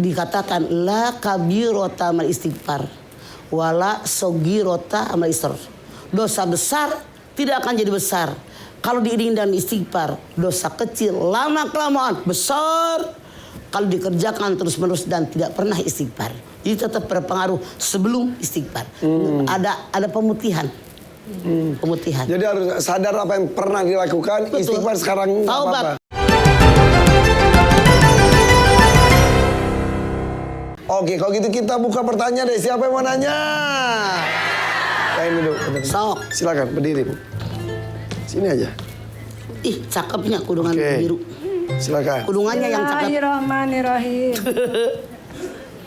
dikatakan la kabirota amal istighfar wala sogirota amal israr. Dosa besar tidak akan jadi besar kalau diiringi dengan istighfar. Dosa kecil lama kelamaan besar kalau dikerjakan terus-menerus dan tidak pernah istighfar. Jadi tetap berpengaruh sebelum istighfar. Ada pemutihan. Pemutihan. Jadi harus sadar apa yang pernah dilakukan. Betul. Istighfar sekarang nggak apa-apa. Oke, kalau gitu kita buka pertanyaan deh. Siapa yang mau nanya? Kain dulu. Sok. Silakan berdiri, Bu. Sini aja. Ih, cakepnya kudungan biru. Silakan. Kudungannya yang cakep. Bismillahirrahmanirrahim.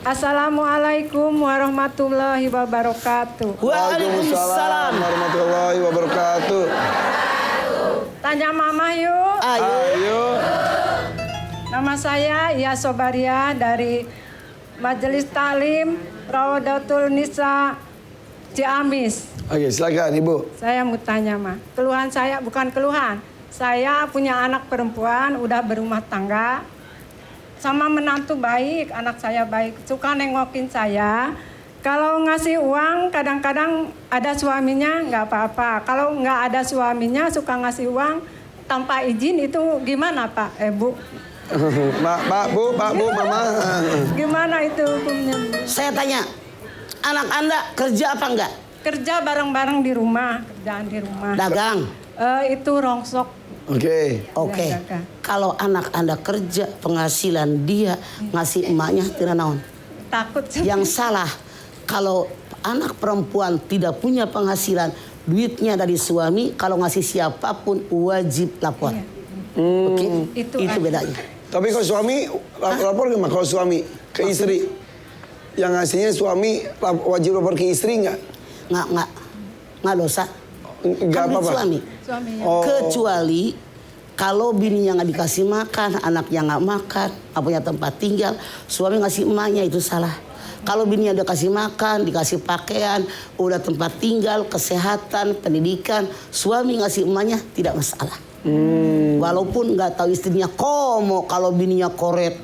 Assalamualaikum warahmatullahi wabarakatuh. Waalaikumsalam warahmatullahi wabarakatuh. Tanya mama yuk. Ayo. Nama saya Ia Sobaria dari Majelis Taklim Raudatul Nisa Ciamis. Oke, silakan Ibu. Saya mau tanya mah. Keluhan saya bukan keluhan. Saya punya anak perempuan, udah berumah tangga. Sama menantu baik, anak saya baik. Suka nengokin saya. Kalau ngasih uang, kadang-kadang ada suaminya, nggak apa-apa. Kalau nggak ada suaminya, suka ngasih uang tanpa izin, itu gimana Pak? Bu? Pak, Bu, Mama. Gimana itu hukumnya? Saya tanya, anak Anda kerja apa enggak? Kerja bareng-bareng di rumah, kerjaan di rumah. Dagang. Itu rongsok. Oke. Kalau anak Anda kerja, penghasilan dia ngasih emaknya tidak naon. Takut. Yang salah, kalau anak perempuan tidak punya penghasilan, duitnya dari suami, kalau ngasih siapapun wajib lapor. Iya. Oke? Itu bedanya. Tapi kalau suami, lapor gimana? Kalau suami ke istri, yang ngasihnya suami wajib lapor ke istri nggak? Nggak dosa. Nggak apa-apa. Suami. Kecuali kalau bininya nggak dikasih makan, anaknya nggak makan, nggak punya tempat tinggal, suami ngasih emaknya, itu salah. Kalau bininya udah kasih makan, dikasih pakaian, udah tempat tinggal, kesehatan, pendidikan, suami ngasih emaknya tidak masalah. Walaupun nggak tahu istrinya komo, kalau bininya koret,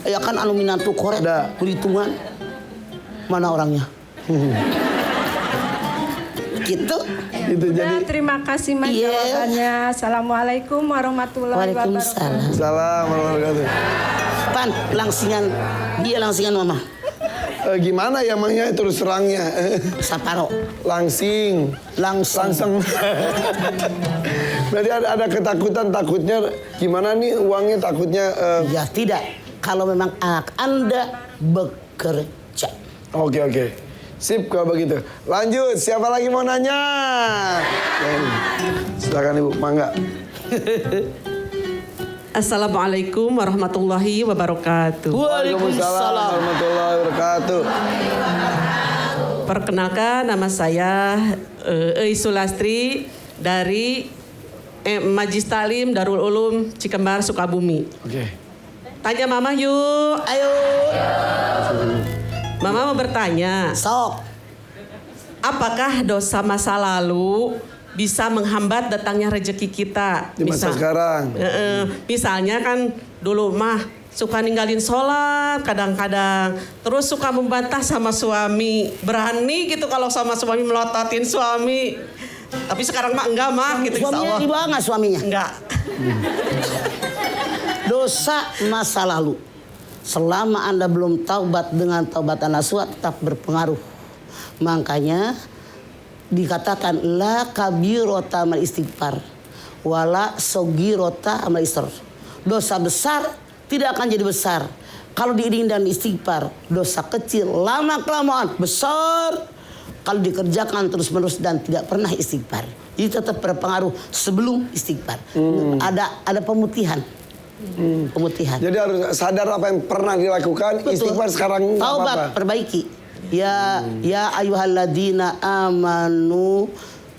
ya kan anu minantu koret, perhitungan mana orangnya. Gitu. Jadi terima kasih Mas jawabannya. Assalamualaikum warahmatullahi wabarakatuh. Waalaikumsalam warahmatullahi wabarakatuh. Pan, langsingan mama. Gimana ya emangnya terus terangnya? Saparo. Langsing. Berarti ada ketakutan, takutnya gimana nih uangnya, takutnya? Ya tidak, kalau memang anak Anda bekerja. Oke. Sip kalau begitu. Lanjut, siapa lagi mau nanya? Silakan Ibu, mangga. Assalamualaikum warahmatullahi wabarakatuh. Waalaikumsalam warahmatullahi wabarakatuh. Perkenalkan, nama saya Sulastri dari Majelis Taklim Darul Ulum Cikembar, Sukabumi. Oke. Tanya Mama yuk. Ayo. Mama mau bertanya. Sok. Apakah dosa masa lalu bisa menghambat datangnya rezeki kita? Di masa sekarang. Misalnya kan dulu mah suka ninggalin sholat kadang-kadang. Terus suka membantah sama suami. Berani gitu kalau sama suami melototin suami. Tapi sekarang mah enggak mah gitu. Suaminya dibawa nggak suaminya? Enggak. Dosa masa lalu. Selama Anda belum taubat dengan taubatan nasuha, tetap berpengaruh. Makanya dikatakan la kabirota amal istighfar wala sogirota amal israr. Dosa besar tidak akan jadi besar kalau diiringi dengan istighfar. Dosa kecil lama kelamaan besar kalau dikerjakan terus-menerus dan tidak pernah istighfar. Jadi tetap berpengaruh sebelum istighfar. Ada pemutihan. Pemutihan. Jadi harus sadar apa yang pernah dilakukan. Betul. Istighfar sekarang nggak taubat, apa-apa. perbaiki. Ya ayyuhalladzina amanu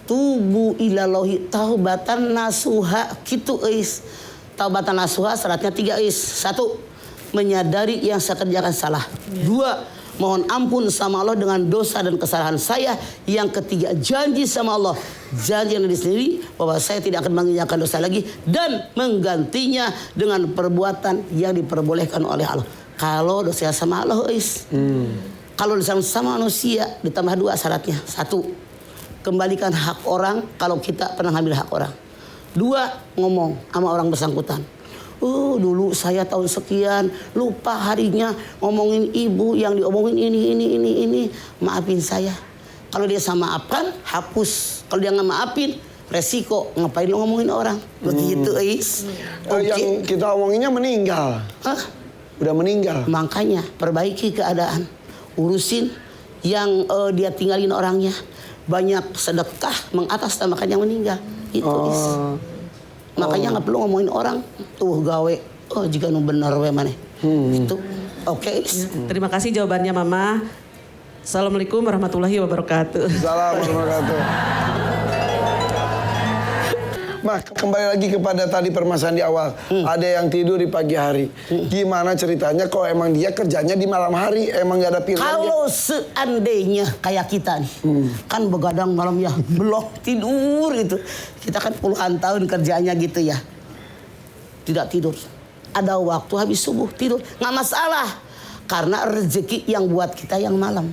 tubu ilallahi taubatan nasuha. Gitu eis. Taubatan nasuha syaratnya 3 eis. 1, menyadari yang saya kerjakan salah. 2, mohon ampun sama Allah dengan dosa dan kesalahan saya. Yang ketiga, janji sama Allah, janji yang sendiri bahwa saya tidak akan mengerjakan dosa lagi dan menggantinya dengan perbuatan yang diperbolehkan oleh Allah. Kalau dosa sama Allah, kalau dosa sama manusia ditambah 2 syaratnya. 1, kembalikan hak orang kalau kita pernah ambil hak orang. 2, ngomong sama orang bersangkutan. Dulu saya tahun sekian lupa harinya ngomongin ibu yang diomongin ini. Maafin saya. Kalau dia sama maafkan, hapus. Kalau dia nggak maafin, resiko. Ngapain lo ngomongin orang? Begitu, Is. Yang kita omonginnya meninggal. Hah? Udah meninggal. Makanya perbaiki keadaan. Urusin yang dia tinggalin orangnya. Banyak sedekah mengatasnamakan yang meninggal. Itu, Is. Makanya nggak perlu ngomongin orang. Tuh gawe. Jika nu bener we maneh. Itu. Oke. Terima kasih jawabannya Mama. Assalamualaikum warahmatullahi wabarakatuh. Assalamualaikum warahmatullahi wabarakatuh. Mah, kembali lagi kepada tadi permasalahan di awal. Ada yang tidur di pagi hari. Gimana ceritanya kalau emang dia kerjanya di malam hari? Emang gak ada pilihan? Kalau seandainya kayak kita nih, kan begadang malam ya, belum tidur gitu. Kita kan puluhan tahun kerjanya gitu ya. Tidak tidur. Ada waktu habis subuh tidur. Nggak masalah. Karena rezeki yang buat kita yang malam.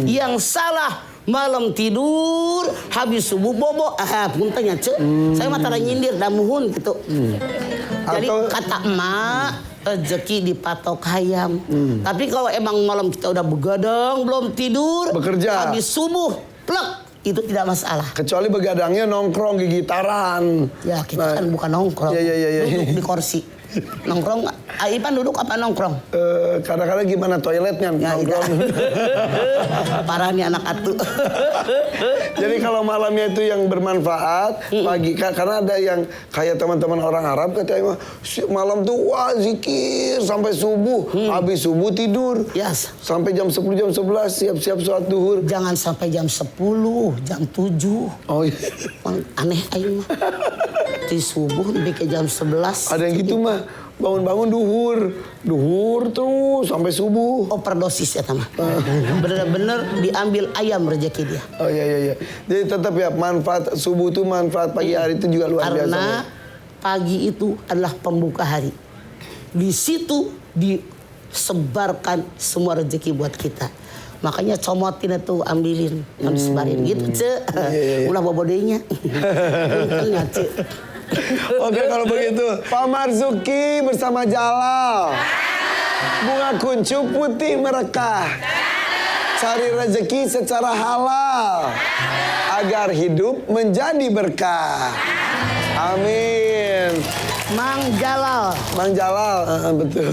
Yang salah malam tidur, habis subuh bobo, puntanya cek. Saya matara nyindir, damuhun gitu. Jadi kata emak, rezeki dipatok hayam. Tapi kalau emang malam kita udah begadang, belum tidur, bekerja, habis subuh, plek, itu tidak masalah. Kecuali begadangnya nongkrong gigitaran. Ya kita kan bukan nongkrong, duduk di kursi. Nongkrong, Ipan duduk apa nongkrong? Kadang-kadang gimana toiletnya nongkrong. Parah nih anak atu. Jadi kalau malamnya itu yang bermanfaat, pagi karena ada yang kayak teman-teman orang Arab katanya malam tuh wah zikir sampai subuh, habis subuh tidur. Yes. Sampai jam 10 jam 11 siap-siap sholat duhur. Jangan sampai jam 10, jam 7. Oh iya. Aneh aing mah. Di subuh sampai ke jam 11. Ada yang gitu mah. Bangun-bangun duhur terus sampai subuh. Overdosis ya tamah. Bener-bener diambil ayam rezeki dia. Oh iya. Jadi tetap ya manfaat subuh itu, manfaat pagi hari itu juga luar biasa. Karena pagi itu adalah pembuka hari. Di situ disebarkan semua rezeki buat kita. Makanya comotin itu ambilin, sebarin gitu ce. Ulah bobodenya. Untungnya ce. Oke kalau begitu Pak Marzuki bersama Jalal, bunga kuncup putih merekah, cari rezeki secara halal agar hidup menjadi berkah. Amin. Mang Jalal. Betul.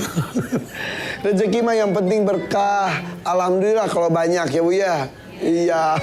Rezeki mah yang penting berkah. Alhamdulillah kalau banyak ya Bu ya. Iya.